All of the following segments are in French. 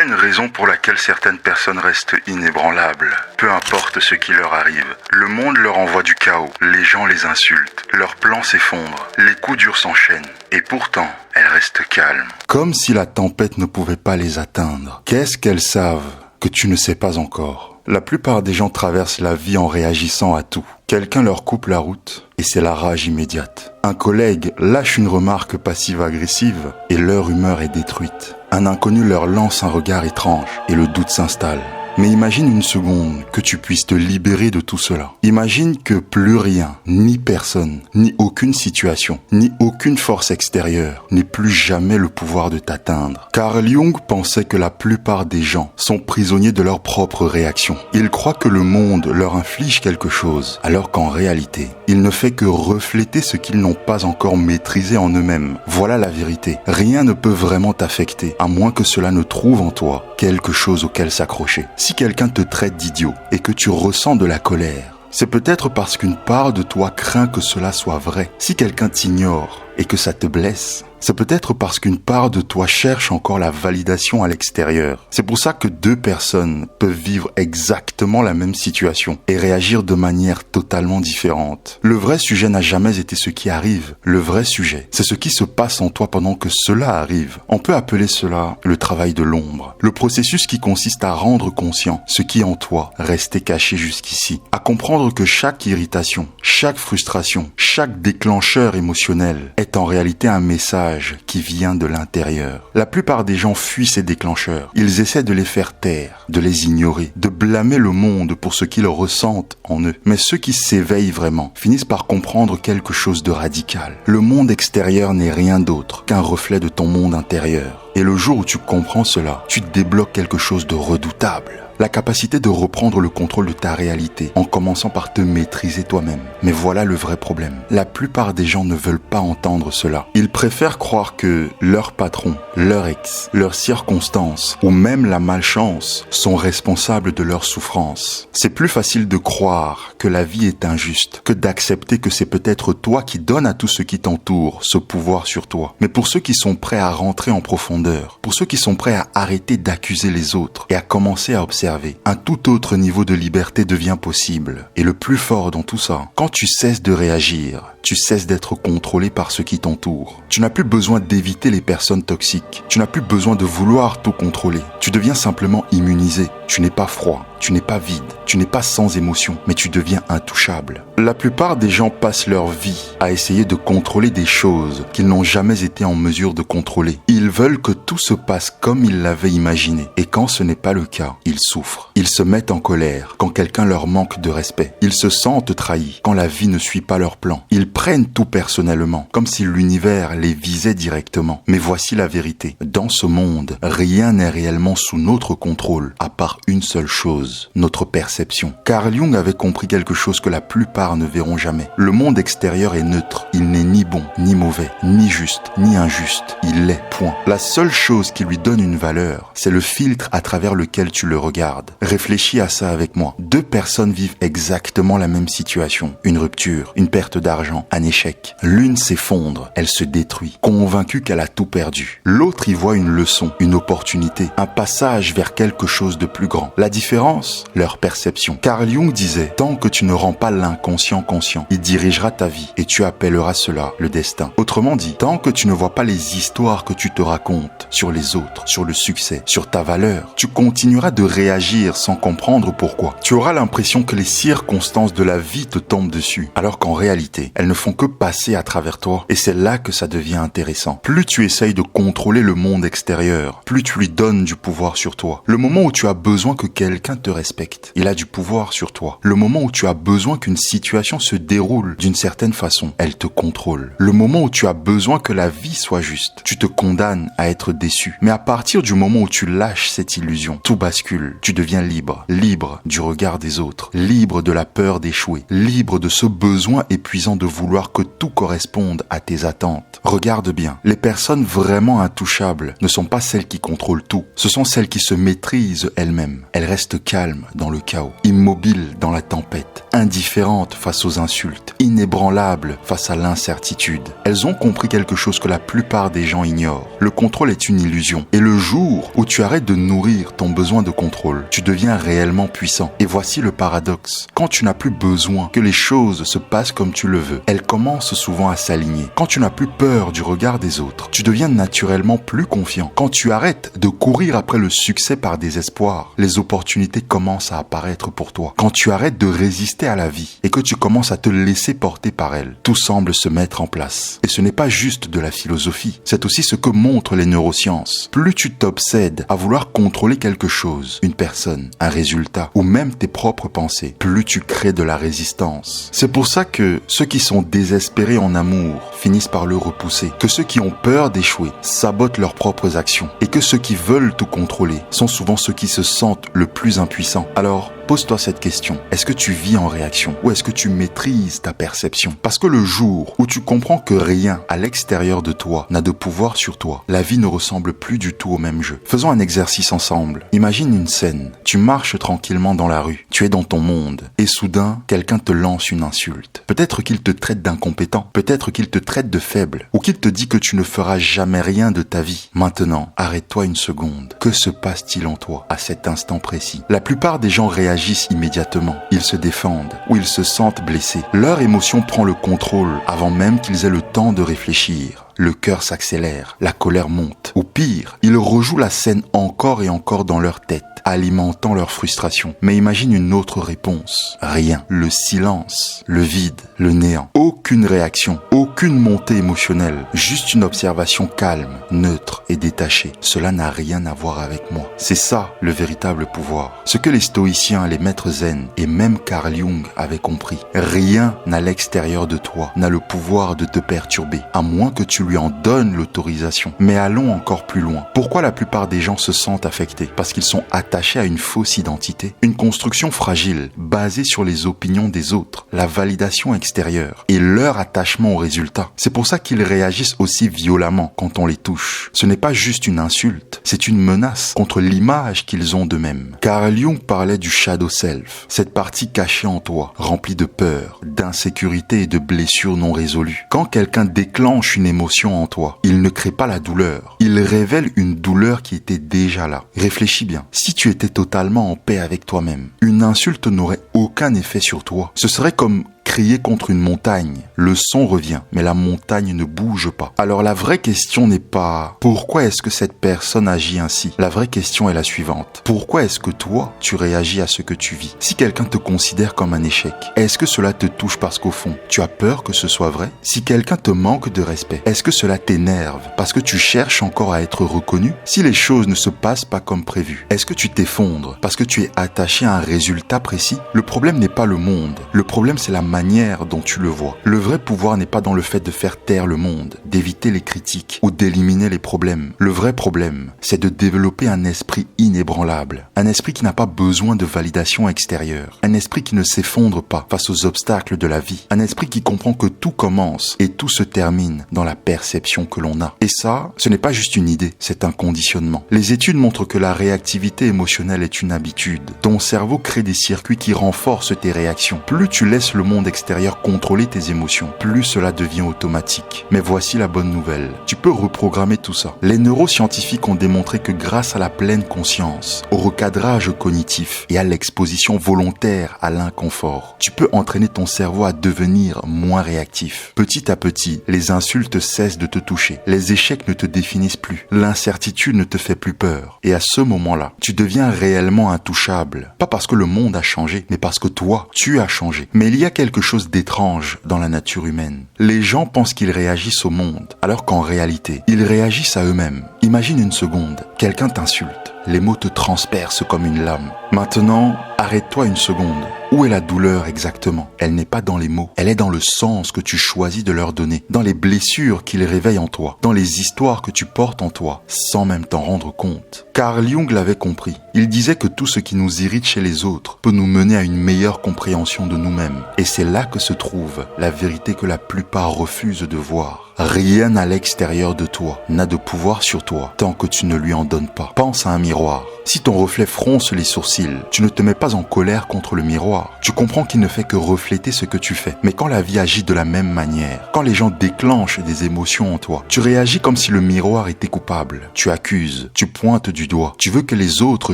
a une raison pour laquelle certaines personnes restent inébranlables. Peu importe ce qui leur arrive, le monde leur envoie du chaos, les gens les insultent, leurs plans s'effondrent, les coups durs s'enchaînent. Et pourtant, elles restent calmes. Comme si la tempête ne pouvait pas les atteindre. Qu'est-ce qu'elles savent que tu ne sais pas encore ? La plupart des gens traversent la vie en réagissant à tout. Quelqu'un leur coupe la route et c'est la rage immédiate. Un collègue lâche une remarque passive-agressive et leur humeur est détruite. Un inconnu leur lance un regard étrange et le doute s'installe. Mais imagine une seconde que tu puisses te libérer de tout cela. Imagine que plus rien, ni personne, ni aucune situation, ni aucune force extérieure n'ait plus jamais le pouvoir de t'atteindre. Carl Jung pensait que la plupart des gens sont prisonniers de leurs propres réactions. Ils croient que le monde leur inflige quelque chose, alors qu'en réalité, il ne fait que refléter ce qu'ils n'ont pas encore maîtrisé en eux-mêmes. Voilà la vérité. Rien ne peut vraiment t'affecter, à moins que cela ne trouve en toi quelque chose auquel s'accrocher. Si quelqu'un te traite d'idiot et que tu ressens de la colère, c'est peut-être parce qu'une part de toi craint que cela soit vrai. Si quelqu'un t'ignore et que ça te blesse, c'est peut-être parce qu'une part de toi cherche encore la validation à l'extérieur. C'est pour ça que deux personnes peuvent vivre exactement la même situation et réagir de manière totalement différente. Le vrai sujet n'a jamais été ce qui arrive. Le vrai sujet, c'est ce qui se passe en toi pendant que cela arrive. On peut appeler cela le travail de l'ombre. Le processus qui consiste à rendre conscient ce qui en toi restait caché jusqu'ici. À comprendre que chaque irritation, chaque frustration, chaque déclencheur émotionnel est en réalité un message qui vient de l'intérieur. La plupart des gens fuient ces déclencheurs. Ils essaient de les faire taire, de les ignorer, de blâmer le monde pour ce qu'ils ressentent en eux. Mais ceux qui s'éveillent vraiment finissent par comprendre quelque chose de radical. Le monde extérieur n'est rien d'autre qu'un reflet de ton monde intérieur. Et le jour où tu comprends cela, tu débloques quelque chose de redoutable. La capacité de reprendre le contrôle de ta réalité en commençant par te maîtriser toi-même. Mais voilà le vrai problème. La plupart des gens ne veulent pas entendre cela. Ils préfèrent croire que leur patron, leur ex, leurs circonstances ou même la malchance sont responsables de leur souffrance. C'est plus facile de croire que la vie est injuste que d'accepter que c'est peut-être toi qui donnes à tout ce qui t'entoure ce pouvoir sur toi. Mais pour ceux qui sont prêts à rentrer en profondeur, pour ceux qui sont prêts à arrêter d'accuser les autres et à commencer à observer, un tout autre niveau de liberté devient possible. Et le plus fort dans tout ça, quand tu cesses de réagir, tu cesses d'être contrôlé par ceux qui t'entourent. Tu n'as plus besoin d'éviter les personnes toxiques. Tu n'as plus besoin de vouloir tout contrôler. Tu deviens simplement immunisé. Tu n'es pas froid, tu n'es pas vide, tu n'es pas sans émotion, mais tu deviens intouchable. La plupart des gens passent leur vie à essayer de contrôler des choses qu'ils n'ont jamais été en mesure de contrôler. Ils veulent que tout se passe comme ils l'avaient imaginé. Et quand ce n'est pas le cas, ils souffrent. Ils se mettent en colère quand quelqu'un leur manque de respect. Ils se sentent trahis quand la vie ne suit pas leur plan. Ils prennent tout personnellement, comme si l'univers les visait directement. Mais voici la vérité. Dans ce monde, rien n'est réellement sous notre contrôle, à part une seule chose, notre perception. Carl Jung avait compris quelque chose que la plupart ne verront jamais. Le monde extérieur est neutre. Il n'est ni bon, ni mauvais, ni juste, ni injuste. Il l'est, point. La seule chose qui lui donne une valeur, c'est le filtre à travers lequel tu le regardes. Réfléchis à ça avec moi. Deux personnes vivent exactement la même situation. Une rupture, une perte d'argent, un échec. L'une s'effondre, elle se détruit, convaincue qu'elle a tout perdu. L'autre y voit une leçon, une opportunité, un passage vers quelque chose de plus grand. La différence, leur perception. Carl Jung disait, tant que tu ne rends pas l'inconscient conscient, il dirigera ta vie et tu appelleras cela le destin. Autrement dit, tant que tu ne vois pas les histoires que tu te racontes sur les autres, sur le succès, sur ta valeur, tu continueras de réagir sans comprendre pourquoi. Tu auras l'impression que les circonstances de la vie te tombent dessus, alors qu'en réalité, elles ne font que passer à travers toi et c'est là que ça devient intéressant. Plus tu essayes de contrôler le monde extérieur, plus tu lui donnes du pouvoir sur toi. Le moment où tu as besoin que quelqu'un te respecte, il a du pouvoir sur toi. Le moment où tu as besoin qu'une situation se déroule d'une certaine façon, elle te contrôle. Le moment où tu as besoin que la vie soit juste, tu te condamnes à être déçu. Mais à partir du moment où tu lâches cette illusion, tout bascule. Tu deviens libre. Libre du regard des autres. Libre de la peur d'échouer. Libre de ce besoin épuisant de vouloir que tout corresponde à tes attentes. Regarde bien. Les personnes vraiment intouchables ne sont pas celles qui contrôlent tout. Ce sont celles qui se maîtrisent elles-mêmes. Elles restent calmes dans le chaos, immobiles dans la tempête, indifférentes face aux insultes, inébranlables face à l'incertitude. Elles ont compris quelque chose que la plupart des gens ignorent. Le contrôle est une illusion. Et le jour où tu arrêtes de nourrir ton besoin de contrôle, tu deviens réellement puissant. Et voici le paradoxe. Quand tu n'as plus besoin que les choses se passent comme tu le veux, elles commencent souvent à s'aligner. Quand tu n'as plus peur du regard des autres, tu deviens naturellement plus confiant. Quand tu arrêtes de courir après le succès par désespoir, les opportunités commencent à apparaître pour toi. Quand tu arrêtes de résister à la vie et que tu commences à te laisser porter par elle, tout semble se mettre en place. Et ce n'est pas juste de la philosophie, c'est aussi ce que montrent les neurosciences. Plus tu t'obsèdes à vouloir contrôler quelque chose, une personne, un résultat ou même tes propres pensées, plus tu crées de la résistance. C'est pour ça que ceux qui sont désespérés en amour finissent par le repousser, que ceux qui ont peur d'échouer sabotent leurs propres actions et que ceux qui veulent tout contrôler sont souvent ceux qui se sentent le plus impuissants. Alors, pose-toi cette question. Est-ce que tu vis en réaction ou est-ce que tu maîtrises ta perception? Parce que le jour où tu comprends que rien à l'extérieur de toi n'a de pouvoir sur toi, la vie ne ressemble plus du tout au même jeu. Faisons un exercice ensemble. Imagine une scène. Tu marches tranquillement dans la rue. Tu es dans ton monde. Et soudain, quelqu'un te lance une insulte. Peut-être qu'il te traite d'incompétent. Peut-être qu'il te traite de faible. Ou qu'il te dit que tu ne feras jamais rien de ta vie. Maintenant, arrête-toi une seconde. Que se passe-t-il en toi à cet instant précis? La plupart des gens réagissent immédiatement. Ils se défendent ou ils se sentent blessés. Leur émotion prend le contrôle avant même qu'ils aient le temps de réfléchir. Le cœur s'accélère, la colère monte. Ou pire, ils rejouent la scène encore et encore dans leur tête, alimentant leur frustration. Mais imagine une autre réponse. Rien. Le silence, le vide, le néant. Aucune réaction, aucune montée émotionnelle. Juste une observation calme, neutre et détachée. Cela n'a rien à voir avec moi. C'est ça le véritable pouvoir. Ce que les stoïciens, les maîtres zen et même Carl Jung avaient compris. Rien à l'extérieur de toi n'a le pouvoir de te perturber, à moins que tu lui en donnes l'autorisation. Mais allons encore plus loin. Pourquoi la plupart des gens se sentent affectés? Parce qu'ils sont attachés à une fausse identité, une construction fragile, basée sur les opinions des autres, la validation extérieure et leur attachement au résultat. C'est pour ça qu'ils réagissent aussi violemment quand on les touche. Ce n'est pas juste une insulte, c'est une menace contre l'image qu'ils ont d'eux-mêmes. Carl Jung parlait du shadow self, cette partie cachée en toi, remplie de peur, d'insécurité et de blessures non résolues. Quand quelqu'un déclenche une émotion en toi, il ne crée pas la douleur. Il révèle une douleur qui était déjà là. Réfléchis bien. Si tu étais totalement en paix avec toi-même, une insulte n'aurait aucun effet sur toi. Ce serait comme crier contre une montagne. Le son revient, mais la montagne ne bouge pas. Alors la vraie question n'est pas pourquoi est-ce que cette personne agit ainsi? La vraie question est la suivante. Pourquoi est-ce que toi, tu réagis à ce que tu vis? Si quelqu'un te considère comme un échec, est-ce que cela te touche parce qu'au fond, tu as peur que ce soit vrai? Si quelqu'un te manque de respect, est-ce que cela t'énerve parce que tu cherches encore à être reconnu? Si les choses ne se passent pas comme prévu, est-ce que tu t'effondres parce que tu es attaché à un résultat précis? Le problème n'est pas le monde. Le problème, c'est la manière dont tu le vois. Le vrai pouvoir n'est pas dans le fait de faire taire le monde, d'éviter les critiques ou d'éliminer les problèmes. Le vrai problème, c'est de développer un esprit inébranlable. Un esprit qui n'a pas besoin de validation extérieure. Un esprit qui ne s'effondre pas face aux obstacles de la vie. Un esprit qui comprend que tout commence et tout se termine dans la perception que l'on a. Et ça, ce n'est pas juste une idée, c'est un conditionnement. Les études montrent que la réactivité émotionnelle est une habitude. Ton cerveau crée des circuits qui renforcent tes réactions. Plus tu laisses le monde extérieur contrôler tes émotions, plus cela devient automatique. Mais voici la bonne nouvelle. Tu peux reprogrammer tout ça. Les neuroscientifiques ont démontré que grâce à la pleine conscience, au recadrage cognitif et à l'exposition volontaire à l'inconfort, tu peux entraîner ton cerveau à devenir moins réactif. Petit à petit, les insultes cessent de te toucher. Les échecs ne te définissent plus. L'incertitude ne te fait plus peur. Et à ce moment-là, tu deviens réellement intouchable. Pas parce que le monde a changé, mais parce que toi, tu as changé. Mais il y a quelque chose d'étrange dans la nature humaine. Les gens pensent qu'ils réagissent au monde, alors qu'en réalité, ils réagissent à eux-mêmes. Imagine une seconde, quelqu'un t'insulte. Les mots te transpercent comme une lame. Maintenant, arrête-toi une seconde. Où est la douleur exactement? Elle n'est pas dans les mots, elle est dans le sens que tu choisis de leur donner, dans les blessures qu'ils réveillent en toi, dans les histoires que tu portes en toi, sans même t'en rendre compte. Carl Jung l'avait compris. Il disait que tout ce qui nous irrite chez les autres peut nous mener à une meilleure compréhension de nous-mêmes. Et c'est là que se trouve la vérité que la plupart refusent de voir. Rien à l'extérieur de toi n'a de pouvoir sur toi tant que tu ne lui en donnes pas. Pense à un miroir. Si ton reflet fronce les sourcils, tu ne te mets pas en colère contre le miroir. pouvoir. Tu comprends qu'il ne fait que refléter ce que tu fais. Mais quand la vie agit de la même manière, quand les gens déclenchent des émotions en toi, tu réagis comme si le miroir était coupable. Tu accuses, tu pointes du doigt, tu veux que les autres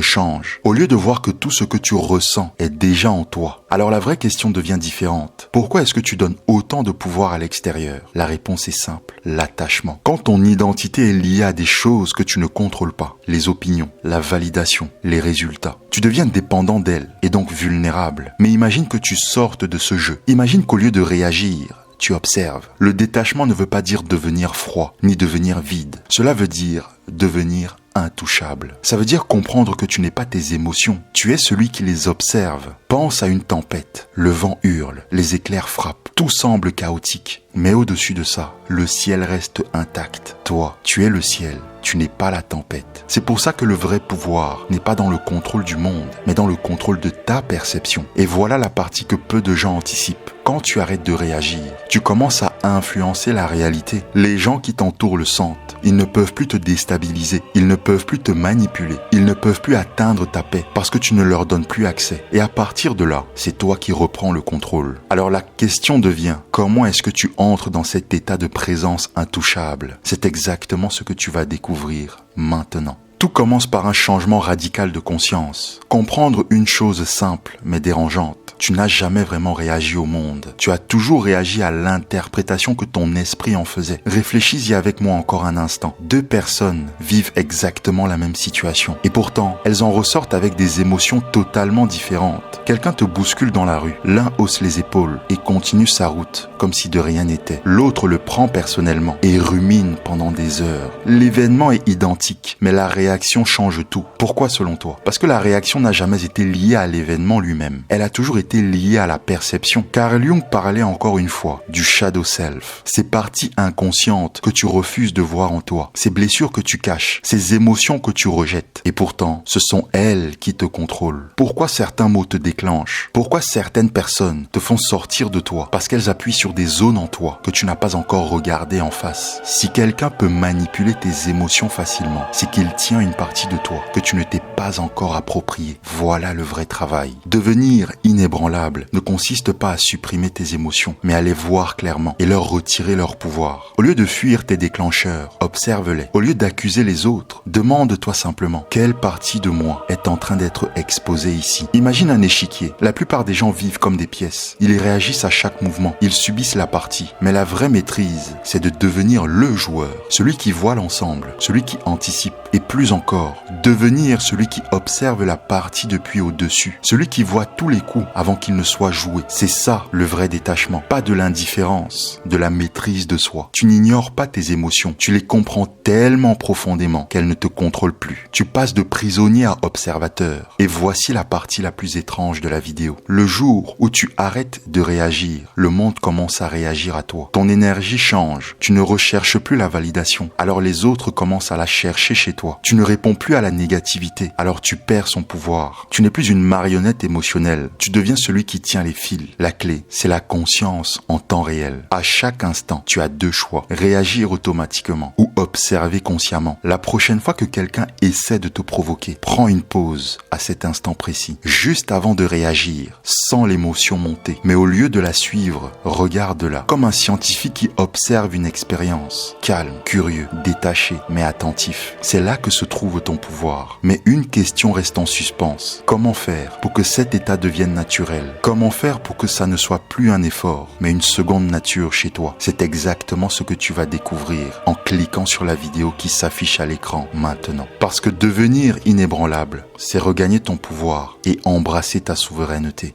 changent, au lieu de voir que tout ce que tu ressens est déjà en toi. Alors la vraie question devient différente. Pourquoi est-ce que tu donnes autant de pouvoir à l'extérieur? La réponse est simple, l'attachement. Quand ton identité est liée à des choses que tu ne contrôles pas, les opinions, la validation, les résultats, tu deviens dépendant d'elles et donc vulnérable. Mais imagine que tu sortes de ce jeu. Imagine qu'au lieu de réagir, tu observes. Le détachement ne veut pas dire devenir froid, ni devenir vide. Cela veut dire devenir intouchable. Ça veut dire comprendre que tu n'es pas tes émotions, tu es celui qui les observe. Pense à une tempête, le vent hurle, les éclairs frappent, tout semble chaotique. Mais au-dessus de ça, le ciel reste intact. Toi, tu es le ciel, tu n'es pas la tempête. C'est pour ça que le vrai pouvoir n'est pas dans le contrôle du monde, mais dans le contrôle de ta perception. Et voilà la partie que peu de gens anticipent. Quand tu arrêtes de réagir, tu commences à influencer la réalité. Les gens qui t'entourent le sentent. Ils ne peuvent plus te déstabiliser, ils ne peuvent plus te manipuler, ils ne peuvent plus atteindre ta paix parce que tu ne leur donnes plus accès. Et à partir de là, c'est toi qui reprends le contrôle. Alors la question devient, comment est-ce que tu entres dans cet état de présence intouchable? C'est exactement ce que tu vas découvrir maintenant. Tout commence par un changement radical de conscience. Comprendre une chose simple mais dérangeante. Tu n'as jamais vraiment réagi au monde. Tu as toujours réagi à l'interprétation que ton esprit en faisait. Réfléchis-y avec moi encore un instant. Deux personnes vivent exactement la même situation. Et pourtant, elles en ressortent avec des émotions totalement différentes. Quelqu'un te bouscule dans la rue. L'un hausse les épaules et continue sa route comme si de rien n'était. L'autre le prend personnellement et rumine pendant des heures. L'événement est identique, mais la réaction change tout. Pourquoi selon toi? Parce que la réaction n'a jamais été liée à l'événement lui-même. Elle a toujours été liée à la perception. Carl Jung parlait encore une fois du shadow self. Ces parties inconscientes que tu refuses de voir en toi. Ces blessures que tu caches. Ces émotions que tu rejettes. Et pourtant, ce sont elles qui te contrôlent. Pourquoi certains mots te déclenchent? Pourquoi certaines personnes te font sortir de toi? Parce qu'elles appuient sur des zones en toi que tu n'as pas encore regardées en face. Si quelqu'un peut manipuler tes émotions facilement, c'est qu'il tient une partie de toi que tu ne t'es pas encore appropriée. Voilà le vrai travail. Devenir inébranlable ne consiste pas à supprimer tes émotions, mais à les voir clairement et leur retirer leur pouvoir. Au lieu de fuir tes déclencheurs, observe-les. Au lieu d'accuser les autres, demande-toi simplement quelle partie de moi est en train d'être exposée ici. Imagine un échiquier. La plupart des gens vivent comme des pièces. Ils réagissent à chaque mouvement. Ils subissent la partie. Mais la vraie maîtrise, c'est de devenir le joueur, celui qui voit l'ensemble, celui qui anticipe et plus encore, devenir celui qui observe la partie depuis au-dessus, celui qui voit tous les coups avant qu'il ne soit joué. C'est ça le vrai détachement, pas de l'indifférence, de la maîtrise de soi. Tu n'ignores pas tes émotions, tu les comprends tellement profondément qu'elles ne te contrôlent plus. Tu passes de prisonnier à observateur. Et voici la partie la plus étrange de la vidéo. Le jour où tu arrêtes de réagir, le monde commence à réagir à toi. Ton énergie change, tu ne recherches plus la validation, alors les autres commencent à la chercher chez toi. Tu ne réponds plus à la négativité, alors tu perds son pouvoir. Tu n'es plus une marionnette émotionnelle, tu deviens celui qui tient les fils. La clé, c'est la conscience en temps réel. À chaque instant, tu as deux choix. Réagir automatiquement ou observer consciemment. La prochaine fois que quelqu'un essaie de te provoquer, prends une pause à cet instant précis, juste avant de réagir, sans l'émotion monter. Mais au lieu de la suivre, regarde-la comme un scientifique qui observe une expérience. Calme, curieux, détaché, mais attentif. C'est là que se trouve ton pouvoir. Mais une question reste en suspens. Comment faire pour que cet état devienne naturel? Comment faire pour que ça ne soit plus un effort, mais une seconde nature chez toi? C'est exactement ce que tu vas découvrir en cliquant sur la vidéo qui s'affiche à l'écran maintenant. Parce que devenir inébranlable, c'est regagner ton pouvoir et embrasser ta souveraineté.